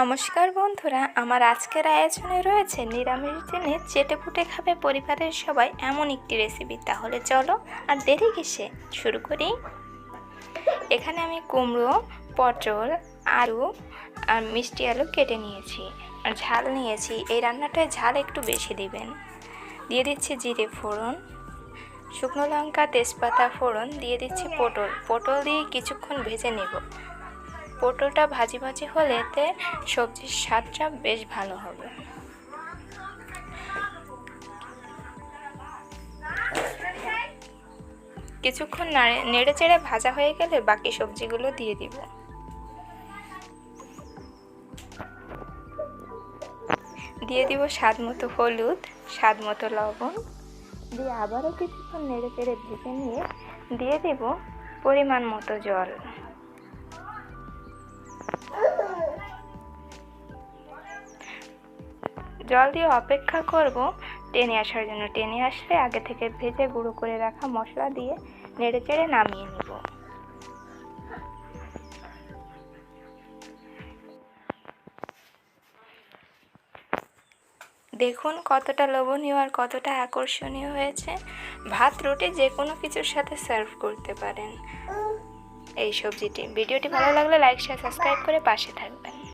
নমস্কার বন্ধুরা, আমার আজকের আয়োজনে রয়েছে নিরামিষ দিনে চেটেপুটে খাবে পরিবারের সবাই এমন একটি রেসিপি। তাহলে চলো আর দেরি কিসে, শুরু করি। এখানে আমি কুমড়ো, পটল, আলু আর মিষ্টি আলু কেটে নিয়েছি আর ঝাল নিয়েছি। এই রান্নাটায় ঝাল একটু বেশি দিবেন। দিয়ে দিচ্ছি জিরে ফোড়ন, শুকনো লঙ্কা, তেজপাতা ফোড়ন, দিয়ে দিচ্ছি পটল দিয়ে কিছুক্ষণ ভেজে নেব। পটলটা ভাজি ভাজি হলে এতে সবজির স্বাদটা বেশ ভালো হবে। কিছুক্ষণ নেড়ে চেড়ে ভাজা হয়ে গেলে বাকি সবজিগুলো দিয়ে দিব। দিয়ে দিব স্বাদ মতো হলুদ, স্বাদ মতো লবণ, দিয়ে আবারও কিছুক্ষণ নেড়ে চেড়ে ভেজে নিয়ে দিয়ে দেব পরিমাণ মতো জল। জল দিয়ে অপেক্ষা করব টেনে আসার জন্য। টেনে আসলে আগে থেকে ভেজে গুঁড়ো করে রাখা মশলা দিয়ে নেড়ে চেড়ে নামিয়ে নেব। দেখুন কতটা লোভনীয় আর কতটা আকর্ষণীয় হয়েছে। ভাত, রুটি যে কোনো কিছুর সাথে সার্ভ করতে পারেন এই সবজিটি। ভিডিওটি ভালো লাগলে লাইক, শেয়ার, সাবস্ক্রাইব করে পাশে থাকবেন।